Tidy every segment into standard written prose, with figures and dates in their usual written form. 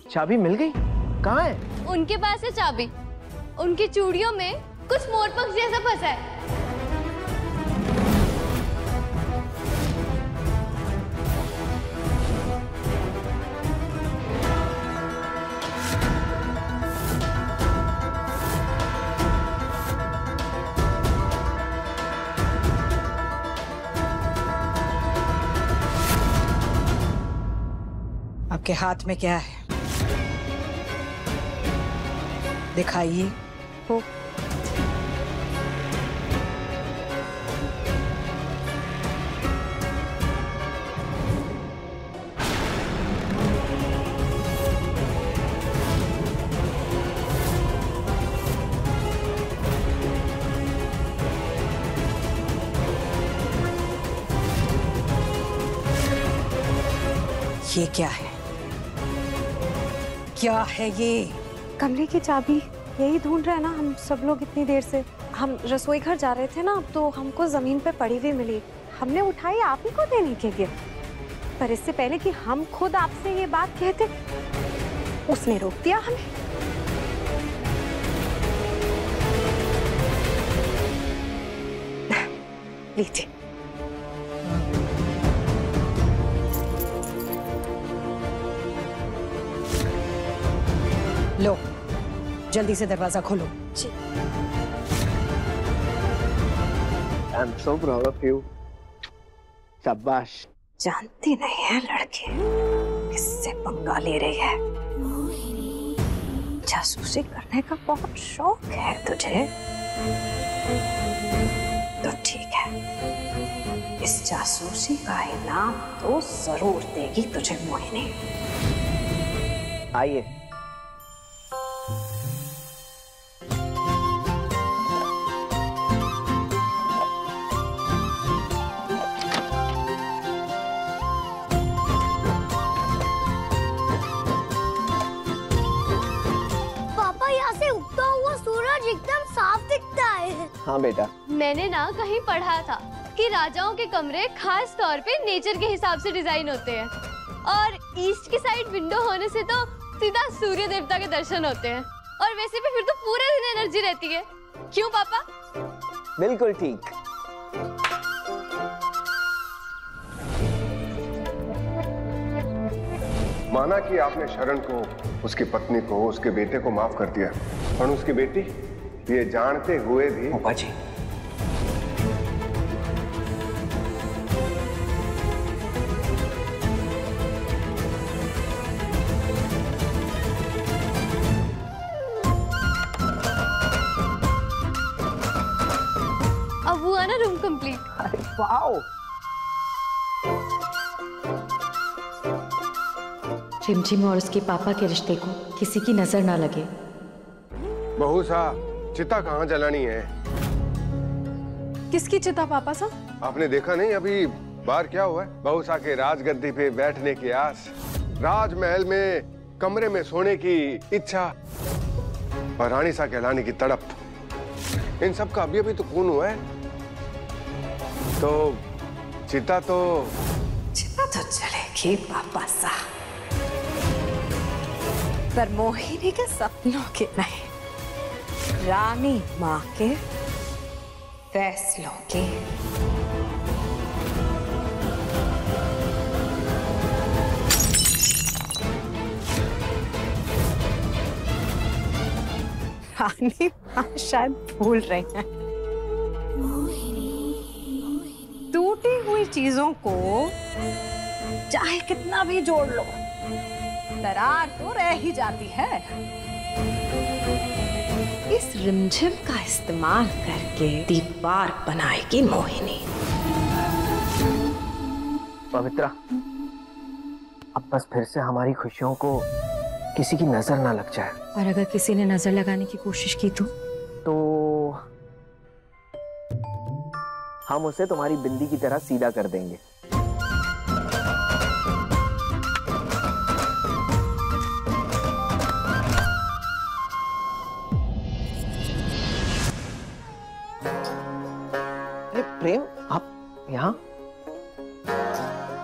चाबी मिल गई? कहाँ है? उनके पास है चाबी। उनकी चूड़ियों में कुछ मोरपंख जैसा फंसा है। आपके हाथ में क्या है? दिखाइए। हो ये क्या है? क्या है ये? कमरे की चाबी। यही ढूंढ रहे हैं ना हम सब लोग इतनी देर से। हम रसोई घर जा रहे थे ना, तो हमको जमीन पे पड़ी हुई मिली। हमने उठाई आप ही को देने के लिए, पर इससे पहले कि हम खुद आपसे ये बात कहते उसने रोक दिया हमें। लीजिए। लो, जल्दी से दरवाजा खोलो। जी। I am so proud of you. शाबाश। जानती नहीं है लड़की किससे पंगा ले रही है। जासूसी करने का बहुत शौक है तुझे, तो ठीक है, इस जासूसी का इनाम तो जरूर देगी तुझे मोहिनी। आइए। एकदम साफ दिखता है। हाँ बेटा, मैंने ना कहीं पढ़ा था कि राजाओं के कमरे खास तौर पे नेचर के हिसाब से डिजाइन होते हैं, और ईस्ट की साइड विंडो होने से तो सीधा सूर्य देवता के दर्शन होते हैं, और वैसे भी फिर तो पूरे दिन एनर्जी रहती है। क्यों पापा? बिल्कुल ठीक। माना कि आपने शरण को, उसकी पत्नी को, उसके बेटे को माफ कर दिया, और उसकी बेटी ये जानते हुए भी। पापा जी, अब हुआ ना रूम कंप्लीट। अरे वाओ। रिमझिम और उसके पापा के रिश्ते को किसी की नजर ना लगे। बहू सा, चिता कहाँ जलानी है? किसकी चिता पापा साहब? आपने देखा नहीं अभी बाहर क्या हुआ है? बहू सा के राजगद्दी पे बैठने की आस, राजमहल में कमरे में सोने की इच्छा, और रानी सा कहलाने की तड़प, इन सब का अभी अभी तो खून हुआ है। तो चिता तो चलेगी पापा साहब, पर मोहिनी के सपनों के नहीं, रानी माँ के फैसलों के। रानी माँ शायद भूल रही हैं। टूटी हुई चीजों को चाहे कितना भी जोड़ लो, दरार तो रह ही जाती है। इस रिमझिम का इस्तेमाल करके दीवार बनाएगी मोहिनी। पवित्रा, अब बस फिर से हमारी खुशियों को किसी की नजर ना लग जाए। और अगर किसी ने नजर लगाने की कोशिश की तो हम उसे तुम्हारी बिंदी की तरह सीधा कर देंगे। अरे प्रेम, आप यहाँ?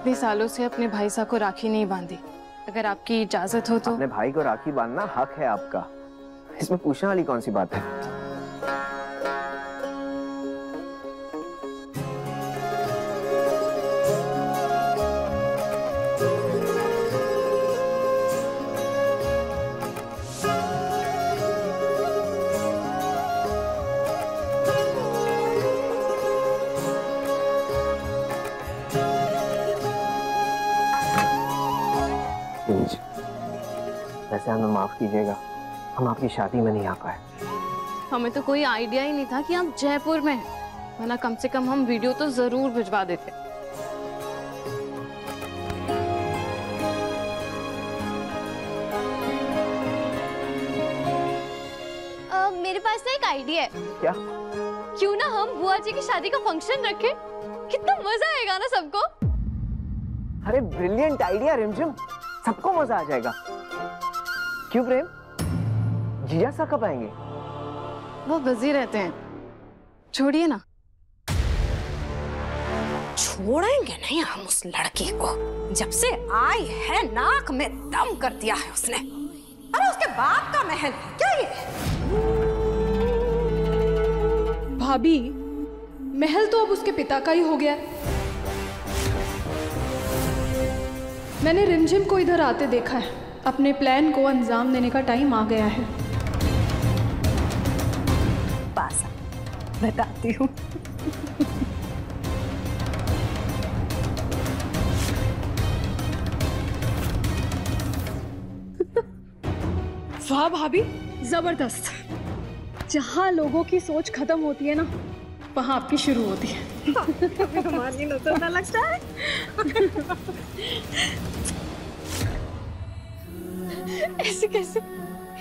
इतने सालों से अपने भाई साहब को राखी नहीं बांधी। अगर आपकी इजाजत हो तो। अपने भाई को राखी बांधना हक है आपका, इसमें पूछने वाली कौन सी बात है? वैसे हमें माफ कीजिएगा, हम आपकी शादी में नहीं आ पाए। हमें तो कोई आइडिया ही नहीं था कि आप जयपुर में हैं, वरना कम से कम हम वीडियो तो जरूर भिजवा देते। मेरे पास ना एक आइडिया है। क्या? क्यों ना हम बुआ जी की शादी का फंक्शन रखें? कितना मजा आएगा ना सबको। अरे ब्रिलियंट आइडिया रिमझिम, सबको मजा आ जाएगा। क्यों प्रेम, जीजा सा कब आएंगे? वो बिजी रहते हैं, छोड़िए ना। छोड़ेंगे नहीं हम उस लड़की को, जब से आई है नाक में दम कर दिया है उसने। अरे उसके बाप का महल है क्या ये? भाभी, महल तो अब उसके पिता का ही हो गया। मैंने रिमझिम को इधर आते देखा है, अपने प्लान को अंजाम देने का टाइम आ गया है। पास बताती हूँ। वाह भाभी, जबरदस्त। जहाँ लोगों की सोच खत्म होती है ना, वहाँ आपकी शुरू होती है। तुम्हारी नजर ना लगता है। ऐसे कैसे?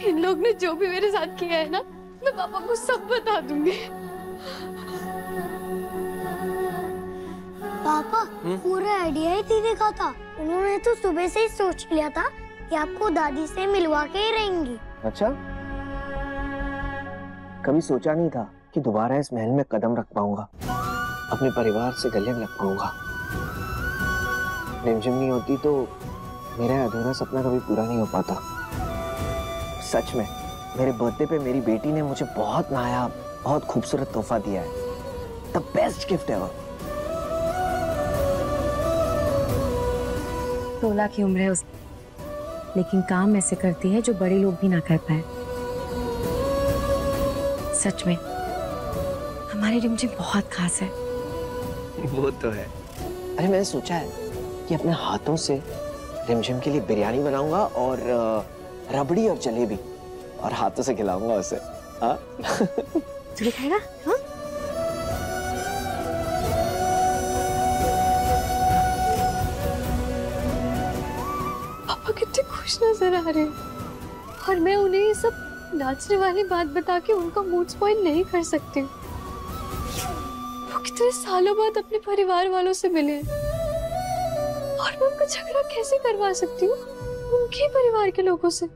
इन लोग ने जो भी मेरे साथ किया है ना, मैं पापा को सब बता दूंगी। पापा, पूरा आइडिया ही दीदी का था। उन्होंने तो सुबह से ही सोच लिया था कि आपको दादी से मिलवा के ही रहेंगी। अच्छा, कभी सोचा नहीं था कि दोबारा इस महल में कदम रख पाऊंगा, अपने परिवार से गले लग पाऊंगा। रिमझिम नहीं होती तो मेरा अधूरा सपना कभी पूरा नहीं हो पाता। सच में मेरे बर्थडे पे मेरी बेटी ने मुझे बहुत नायाब, बहुत खूबसूरत तोहफा दिया है। The best gift ever. 16 की उम्र है उसकी, लेकिन काम ऐसे करती है जो बड़े लोग भी ना कर पाए। सच में हमारी रिमझिम बहुत खास है। वो तो है। अरे मैंने सोचा है कि अपने हाथों से रिमझिम के लिए बिरयानी बनाऊंगा और रबड़ी और जलेबी, और हाथों से खिलाऊंगा उसे। हाँ? तू भी खाएगा? हाँ? पापा कितने खुश नजर आ रहे हैं, और मैं उन्हें ये सब नाचने वाली बात बता के उनका मूड स्पॉइल नहीं कर सकती। वो कितने सालों बाद अपने परिवार वालों से मिले हैं, और मैं उनका झगड़ा कैसे करवा सकती हूँ उनके परिवार के लोगों से?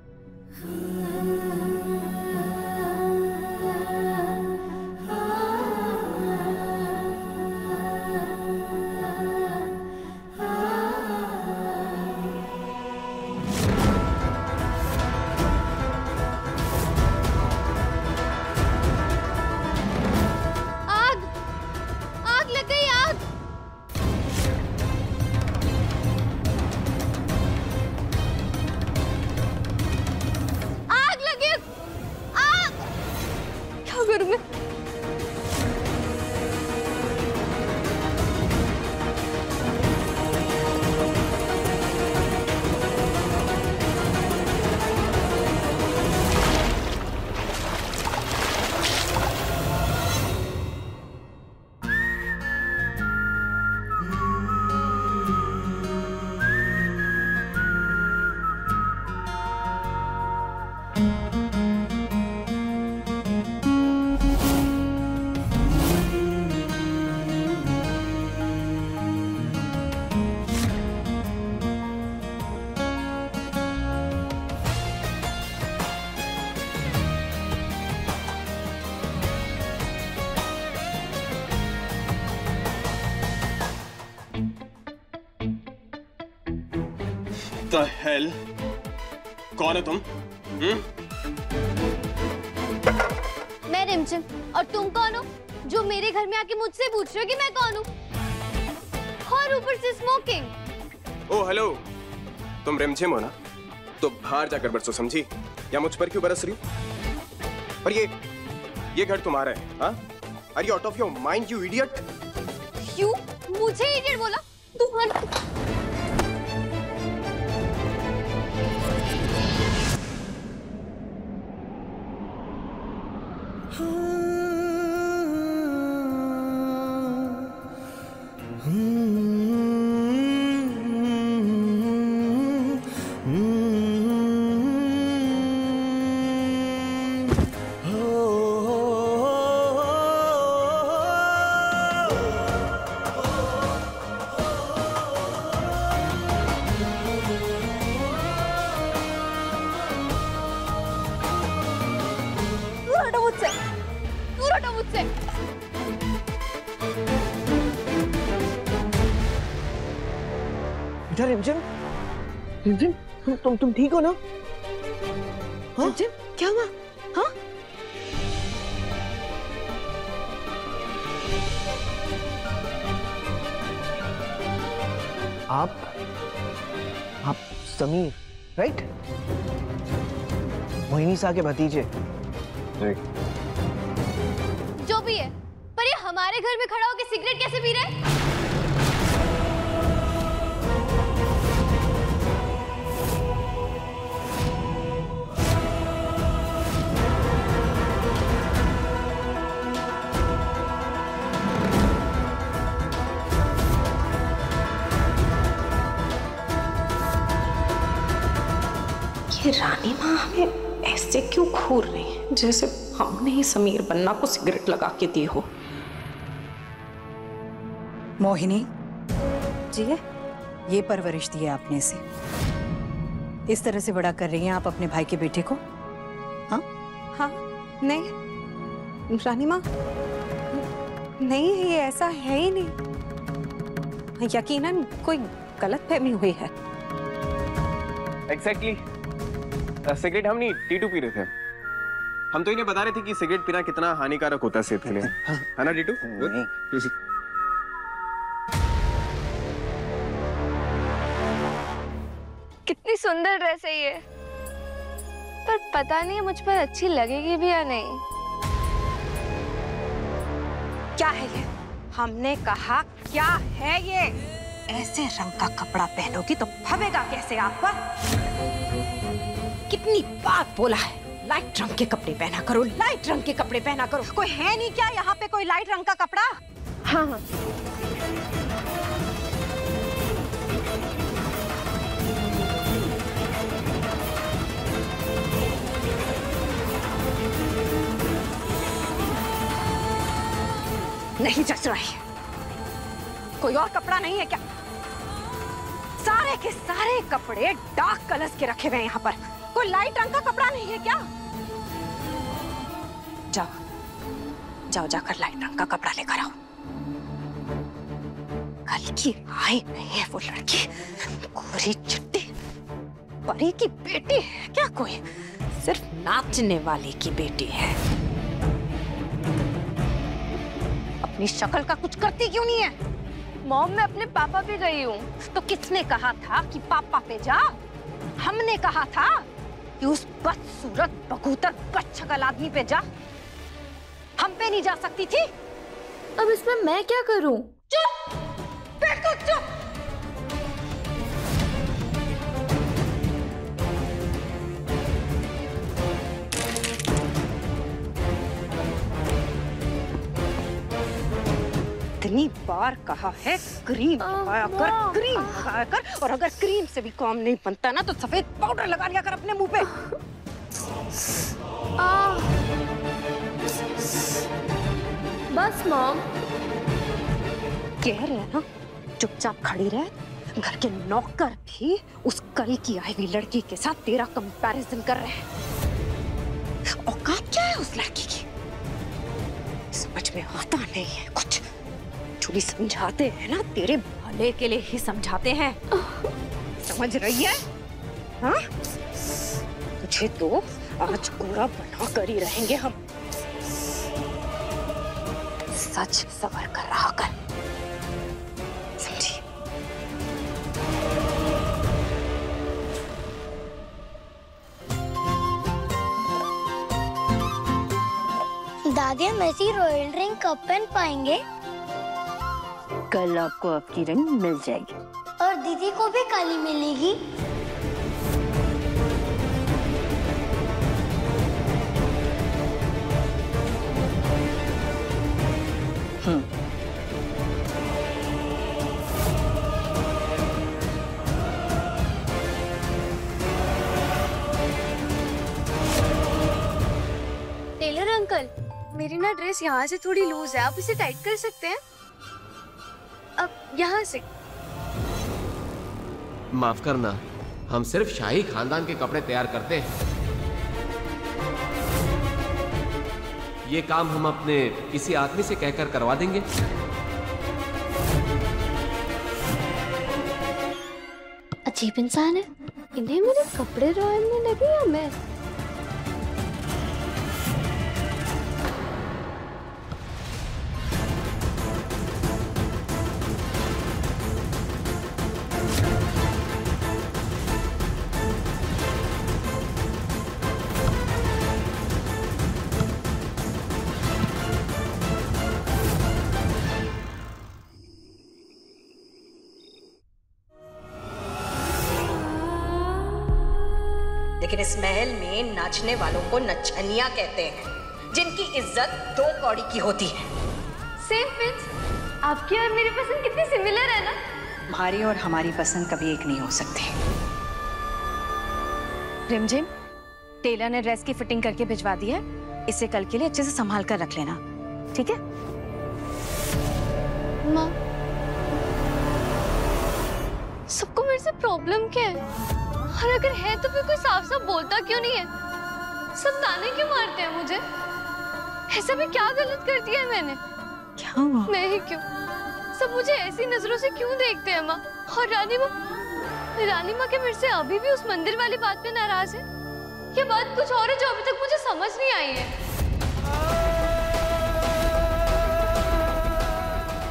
The hell? कौन है तुम? मैं रिमझिम। और तुम कौन हो जो मेरे घर में आके मुझसे पूछ रहे हो कि मैं कौन हूँ? और ऊपर से स्मोकिंग। ओ हेलो, तुम रिमझिम हो ना? तो बाहर जाकर बरसो, समझी? या मुझ पर क्यों बरस रही हो? और ये घर तुम्हारा है, हाँ? Are you out of your mind, you idiot? क्यों? मुझे इडियट बोला? तू रिमझिम, रिमझिम, तुम ठीक हो ना? हाँ? रिमझिम, क्या हुआ? हाँ? आप समीर, राइट? मोहिनी सा के भतीजे। जो भी है, पर ये हमारे घर में खड़ा होकर सिगरेट कैसे पी रहा है? ये रानी माँ हमें ऐसे क्यों घूर रही है जैसे हमने ही समीर बन्ना को सिगरेट लगा के दी हो। मोहिनी जी, ये परवरिश दी है आपने इसे, इस तरह से बड़ा कर रही हैं आप अपने भाई के बेटे को? हाँ हाँ, नहीं रानी माँ, नहीं, ये ऐसा है ही नहीं। यकीनन कोई गलतफहमी हुई है। Exactly. सिगरेट हम नहीं टीटू पी रहे थे। हम तो इन्हें बता रहे थे कि सिगरेट पीना कितना हानिकारक होता है सेहत के लिए, है ना टीटू? कितनी सुंदर ड्रेस है ये, पर पता नहीं मुझ पर अच्छी लगेगी भी या नहीं। क्या है ये? हमने कहा क्या है ये? ऐसे रंग का कपड़ा पहनोगी तो फबेगा कैसे आप पर? कितनी बार बोला है लाइट रंग के कपड़े पहना करो, लाइट रंग के कपड़े पहना करो। कोई है नहीं क्या यहाँ पे कोई लाइट रंग का कपड़ा? हाँ हाँ, नहीं जच रहा है। कोई और कपड़ा नहीं है क्या? सारे के सारे कपड़े डार्क कलर्स के रखे हुए हैं यहाँ पर। कोई लाइट रंग का कपड़ा नहीं है क्या? जाओ जाओ, जाकर लाइट रंग का कपड़ा लेकर आओ। कल की आई नहीं है वो लड़की, गोरी चिट्टी परी की बेटी है क्या? कोई सिर्फ नाचने वाली की बेटी है। अपनी शक्ल का कुछ करती क्यों नहीं है? मॉम, मैं अपने पापा पे गई हूँ। तो किसने कहा था कि पापा पे जा? हमने कहा था कि उस बदसूरत बगूतर बदशक्ल आदमी पे जा। हम पे नहीं जा सकती थी? अब इसमें मैं क्या करूँ? चुप! बिल्कुल चुप! इतनी बार कहा है क्रीम लगाया कर, क्रीम लगाया कर, और अगर क्रीम से भी काम नहीं बनता ना तो सफेद पाउडर लगा लिया कर अपने मुंह पे। बस मॉम, कह रहे हैं ना चुपचाप खड़ी रह। घर के नौकर भी उस कल की आई हुई लड़की के साथ तेरा कंपैरिजन कर रहे हैं। औकात क्या है उस लड़की की? समझ में आता नहीं है कुछ। जो भी समझाते हैं ना तेरे भले के लिए ही समझाते हैं। समझ रही है? हाँ? तुझे तो आज पूरा बना कर ही रहेंगे हम। सच सबर कर रहा कर, समझी? दादी हम ऐसी रॉयल रिंग कब पहन पाएंगे? कल आपको आपकी रिंग मिल जाएगी। और दीदी को भी काली मिलेगी? टेलर अंकल, मेरी ना ड्रेस यहाँ से थोड़ी लूज है, आप इसे टाइट कर सकते हैं? अब यहाँ से। माफ करना, हम सिर्फ शाही खानदान के कपड़े तैयार करते हैं। ये काम हम अपने किसी आदमी से कहकर करवा देंगे। अजीब इंसान है, इन्हें मेरे कपड़े रॉयल में लगे या मैं? लेकिन इस महल में नाचने वालों को नचनिया कहते हैं, जिनकी इज्जत 2 कौड़ी की होती है। सेम पिंच, आपकी और मेरी पसंद कितनी सिमिलर है ना? तुम्हारी और हमारी पसंद कभी एक नहीं हो सकती। रिमझिम, टेलर ने ड्रेस की फिटिंग करके भिजवा दी है, इसे कल के लिए अच्छे से संभाल कर रख लेना, ठीक है? माँ, सबको मेरे से प्रॉब्लम क्या है? और अगर है तो फिर कोई साफ साफ बोलता क्यों नहीं है? सब ताने क्यों मारते हैं मुझे? ऐसा भी क्या गलत कर दिया है मैंने? क्या हुआ? मैं ही क्यों? सब मुझे ऐसी नजरों से क्यों देखते हैं माँ? और रानी माँ के मेरे से अभी भी उस मंदिर वाली बात पे नाराज है? ये बात कुछ और है जो अभी तक मुझे समझ नहीं आई है।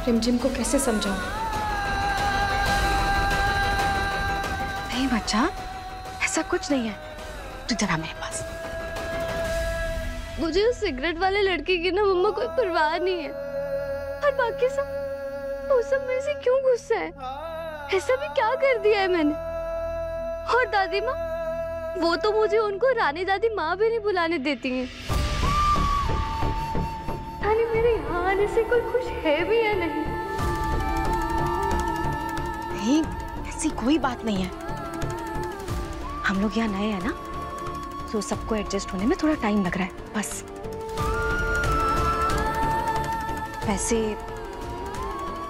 रिमझिम को कैसे समझाऊं? नहीं बच्चा, ऐसा कुछ नहीं है, तू जरा मेरे पास। मुझे उस सिगरेट वाले लड़के की ना मम्मा कोई परवाह नहीं है, और बाकी सब वो सब मेरे से क्यों गुस्सा है? ऐसा भी क्या कर दिया है मैंने? और दादी माँ, वो तो मुझे उनको रानी दादी माँ भी नहीं बुलाने देती हैं। रानी मेरे यहाँ आने से कोई खुश है भी या नहीं? नहीं, ऐसी कोई बात नहीं है। हम लोग यहाँ नए हैं ना, तो सबको एडजस्ट होने में थोड़ा टाइम लग रहा है, बस। वैसे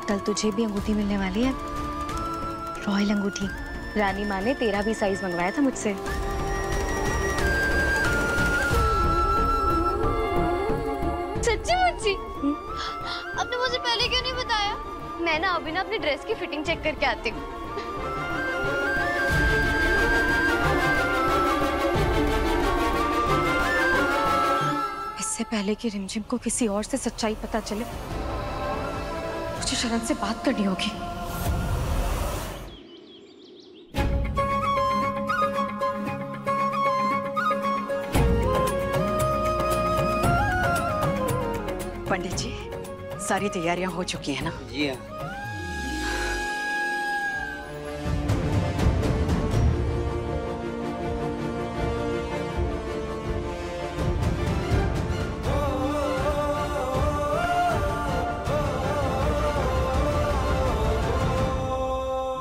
कल तुझे भी अंगूठी मिलने वाली है, रॉयल अंगूठी। रानी माँ ने तेरा भी साइज मंगवाया था मुझसे। सच्ची मुच्ची? आपने मुझे पहले क्यों नहीं बताया? मैं ना अभी ना अपनी ड्रेस की फिटिंग चेक करके आती हूँ। इससे पहले कि रिमझिम को किसी और से सच्चाई पता चले, मुझे शरण से बात करनी होगी। पंडित जी, सारी तैयारियां हो चुकी है ना? जी हाँ।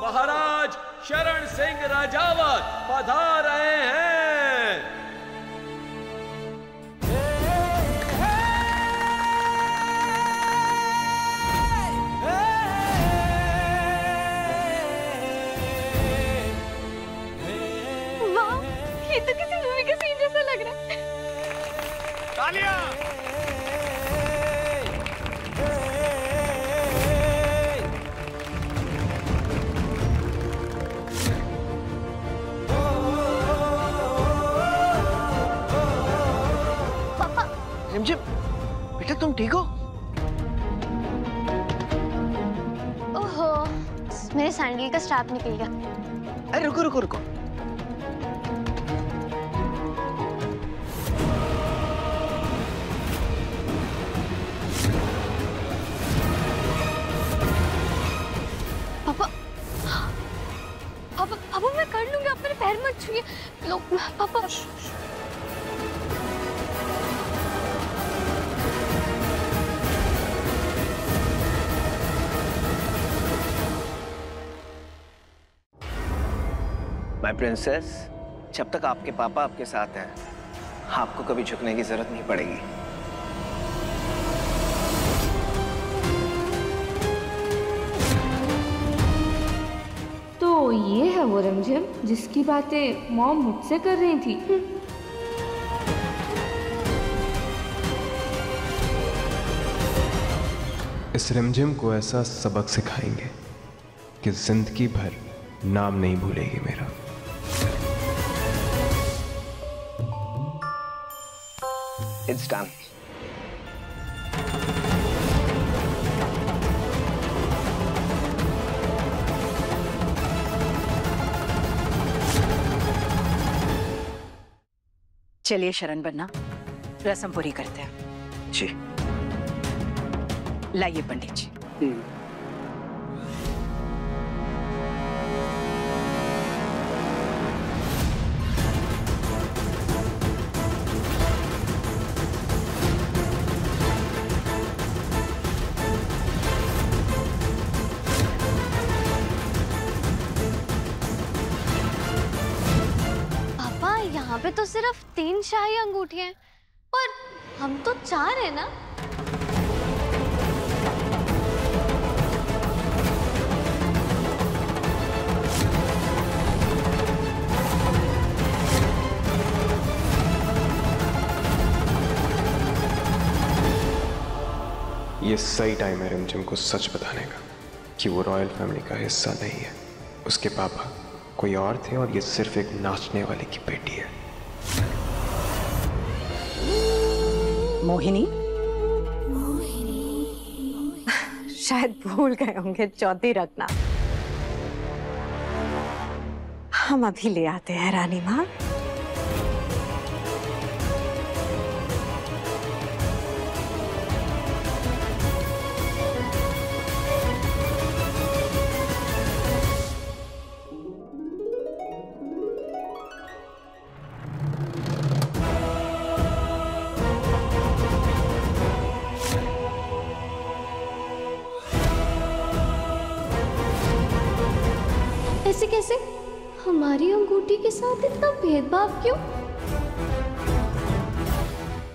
महाराज शरण सिंह राजावत पधार रहे हैं। वाह, ये तो किसी मूवी के सीन जैसा लग रहा है। तालियां! तुम ठीक हो? ओहो, मेरे सैंडल का स्ट्रैप निकल गया। अरे रुको रुको रुको। पापा, पापा, पापा मैं कर लूंगी, आप मेरे पैर मत छूइए। लो पापा। माय प्रिंसेस, जब तक आपके पापा आपके साथ हैं, आपको कभी झुकने की जरूरत नहीं पड़ेगी। तो ये है वो रिमझिम जिसकी बातें मॉम मुझसे कर रही थी। इस रिमझिम को ऐसा सबक सिखाएंगे कि जिंदगी भर नाम नहीं भूलेगी मेरा। It's done. चलिए शरण बन्ना, रस्म पूरी करते हैं। जी। लाइए पंडित जी। यहाँ पे तो सिर्फ 3 शाही अंगूठियां हैं और हम तो 4 हैं ना। ये सही टाइम है रिमझिम को सच बताने का कि वो रॉयल फैमिली का हिस्सा नहीं है। उसके पापा कोई और थे और ये सिर्फ एक नाचने वाले की बेटी है। मोहिनी, शायद भूल गए होंगे चौथी रखना। हम अभी ले आते हैं रानी माँ। ऐसे कैसे? हमारी अंगूठी के साथ इतना भेदभाव क्यों?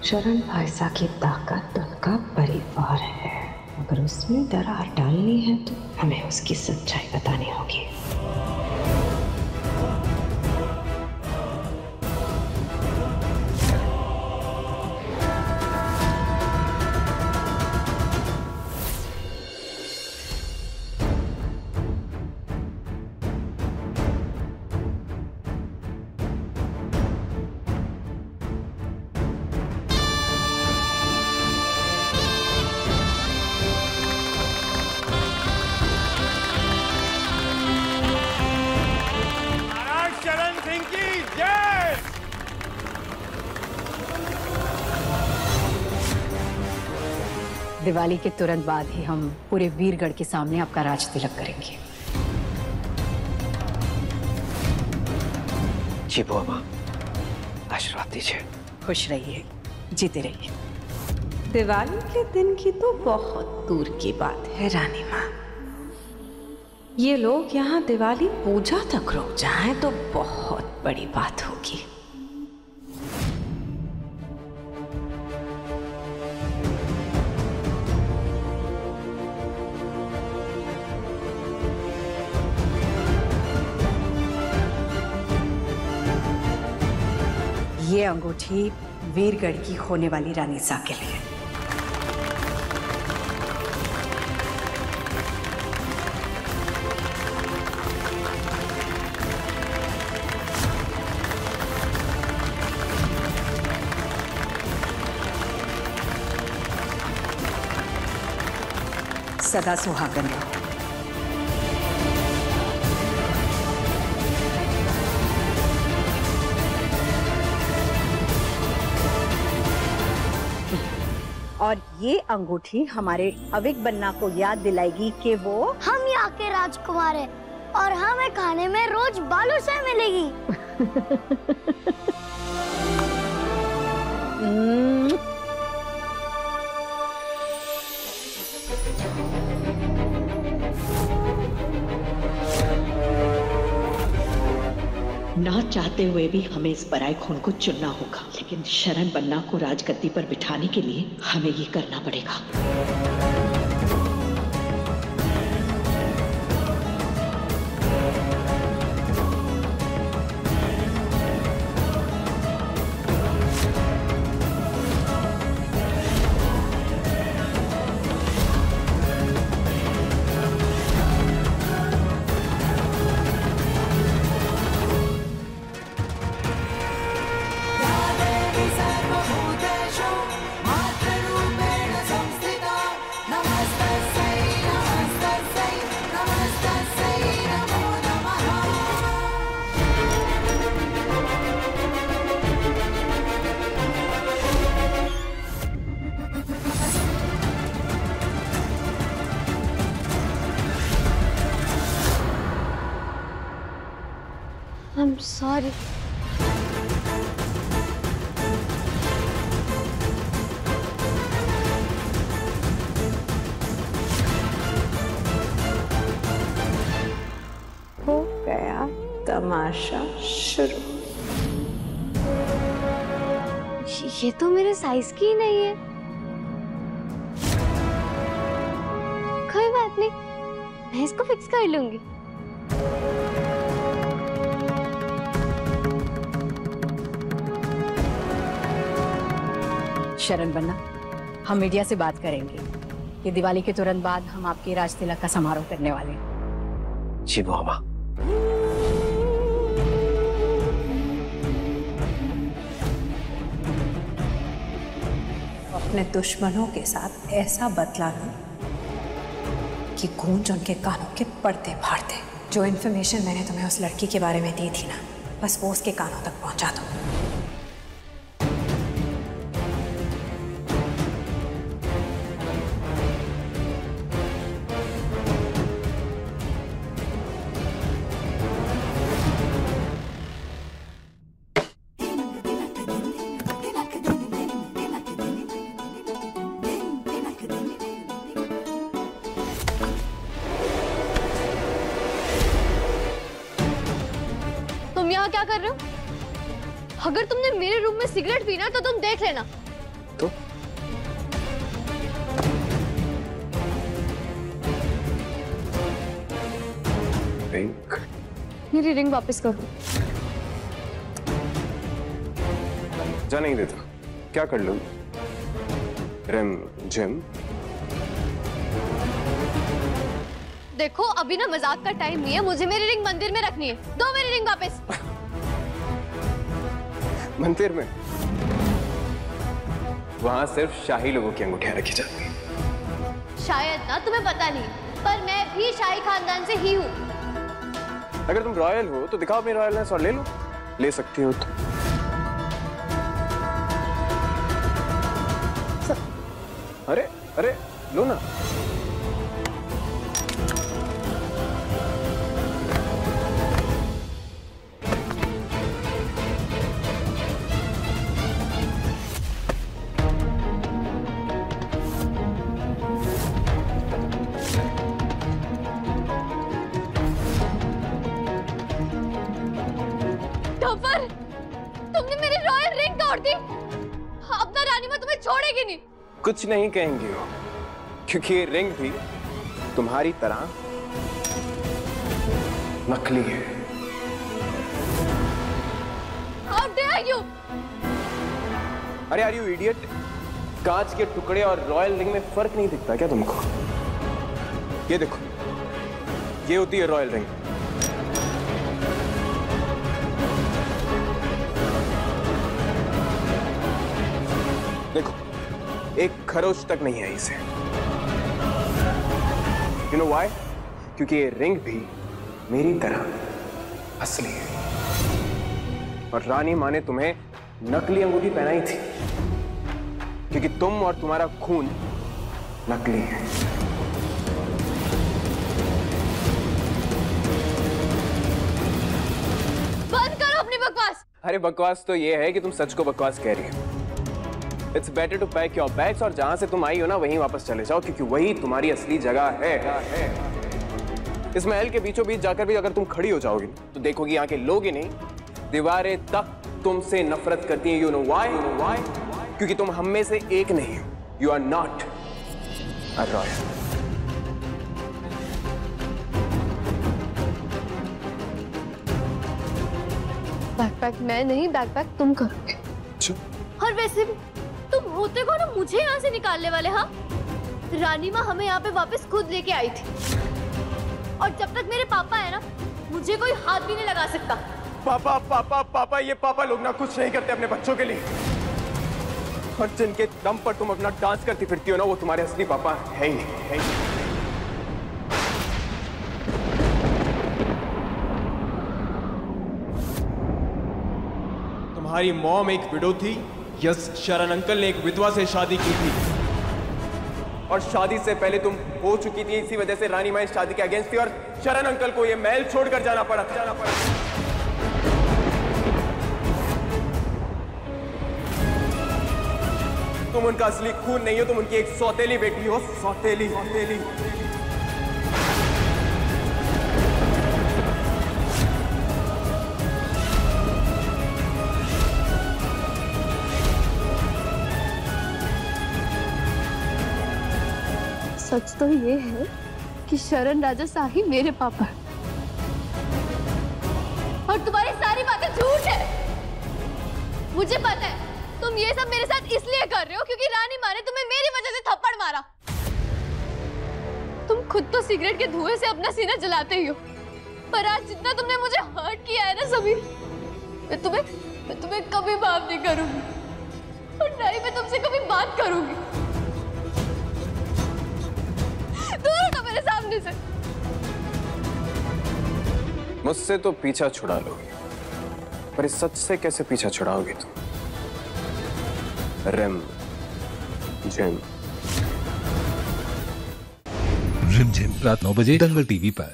शरण भाईसा की ताकत उनका परिवार है। अगर उसमें दरार डालनी है तो हमें उसकी सच्चाई बतानी होगी। दिवाली के तुरंत बाद ही हम पूरे वीरगढ़ के सामने आपका राज तिलक करेंगे। जी बुआ माँ, आशीर्वाद दीजिए। खुश रहिए, जीते रहिए। दिवाली के दिन की तो बहुत दूर की बात है रानी माँ। ये लोग यहाँ दिवाली पूजा तक रुक जाएं तो बहुत बड़ी बात होगी। ये अंगूठी वीरगढ़ की होने वाली रानी सा के लिए। सदा सुहागन रहो। और ये अंगूठी हमारे अविक बन्ना को याद दिलाएगी कि वो हम यहाँ के राजकुमार हैं और हमें खाने में रोज बालू से मिलेगी। ना चाहते हुए भी हमें इस पराये खून को चुनना होगा, लेकिन शरण बन्ना को राजगद्दी पर बिठाने के लिए हमें ये करना पड़ेगा। I'm sorry. हो गया तमाशा शुरू। ये तो मेरे साइज की ही नहीं है। कोई बात नहीं, मैं इसको फिक्स कर लूंगी। शरण बन्ना, हम मीडिया से बात करेंगे कि दिवाली के तुरंत बाद हम आपके राज तिलक का समारोह करने वाले हैं। जी बुआ। अपने दुश्मनों के साथ ऐसा बदला लो कि गूंज उनके कानों के पर्दे फाड़ दे। जो इन्फॉर्मेशन मैंने तुम्हें उस लड़की के बारे में दी थी ना, बस वो उसके कानों तक पहुंचा दो। यहाँ क्या कर रहे हो? अगर तुमने मेरे रूम में सिगरेट पीना तो तुम देख लेना। तो रिंग? मेरी रिंग वापस करो। जा नहीं देता। क्या कर लूं? रिम जिम? देखो अभी ना मजाक का टाइम नहीं है, मुझे मेरी रिंग मंदिर में रखनी है। दो मेरी रिंग वापस। मंदिर में? वहां सिर्फ शाही लोगों की अंगूठियां रखी जाती हैं। शायद ना तुम्हें पता नहीं, पर मैं भी शाही खानदान से ही हूँ। अगर तुम रॉयल हो तो दिखाओ अपनी रॉयलनेस और ले लो। ले सकती हो तो। अरे अरे लो ना। टॉपर, तुमने मेरी रॉयल रिंग तोड़ दी। अब ना रानी मैं तुम्हें छोड़ेगी नहीं। कुछ नहीं कहेंगे हो, क्योंकि ये रिंग भी तुम्हारी तरह नकली है। How dare you? अरे आर यू इडियट? कांच के टुकड़े और रॉयल रिंग में फर्क नहीं दिखता क्या तुमको? ये देखो, ये होती है रॉयल रिंग। देखो, एक खरोच तक नहीं है इसे। No why? क्योंकि ये रिंग भी मेरी तरह असली है और रानी माँ ने तुम्हें नकली अंगूठी पहनाई थी क्योंकि तुम और तुम्हारा खून नकली है। बंद करो अपनी बकवास। अरे बकवास तो ये है कि तुम सच को बकवास कह रही हो। It's better to pack your bags और जहां से तुम आई हो ना वहीं वापस चले जाओ क्योंकि वही तुम्हारी असली जगह है। इस महल के बीचों बीच जाकर भी अगर तुम खड़ी हो जाओगी तो देखोगी यहाँ के लोग ही नहीं, दीवारें तक तुमसे नफरत करती हैं। You know why? क्योंकि तुम हम में से एक नहीं हो। You are not a royal. Backpack मैं नहीं, बैकपैक तुम करोगे। और वैसे भी तुम होते को ना मुझे यहाँ से निकालने वाले। हाँ, रानी माँ हमें यहाँ पे वापस खुद लेके आई थी और जब तक मेरे पापा है ना मुझे कोई हाथ भी नहीं लगा सकता। पापा पापा पापा, ये पापा लोग ना कुछ नहीं करते अपने बच्चों के लिए और जिनके दम पर तुम अपना डांस करती फिरती हो ना वो तुम्हारे असली पापा है ही नहीं, है ही नहीं। तुम्हारी मॉम एक विडो थी। यस, शरण अंकल ने एक विधवा से शादी की थी और शादी से पहले तुम हो चुकी थी। इसी वजह से रानी माँ इस शादी के अगेंस्ट थी और शरण अंकल को ये महल छोड़कर जाना पड़ा। तुम उनका असली खून नहीं हो, तुम उनकी एक सौतेली बेटी हो। सौतेली। सच तो ये है कि शरण राजा शाही मेरे पापा हैं और तुम्हारी सारी बातें झूठ है। मुझे पता है तुम ये सब मेरे साथ इसलिए कर रहे हो क्योंकि रानी माँ ने तुम्हें मेरी वजह से थप्पड़ मारा। तुम खुद तो सिगरेट के धुएं से अपना सीना जलाते ही हो, पर आज जितना तुमने मुझे हर्ट किया है ना समीर, मैं तुम्हें कभी माफ नहीं करूंगी और ना ही मैं तुमसे कभी बात करूंगी। दूर हटो मेरे सामने से। मुझसे तो पीछा छुड़ा लोगे पर इस सच से कैसे पीछा छुड़ाओगे तुम? रिम झिम रात 9 बजे दंगल टीवी पर।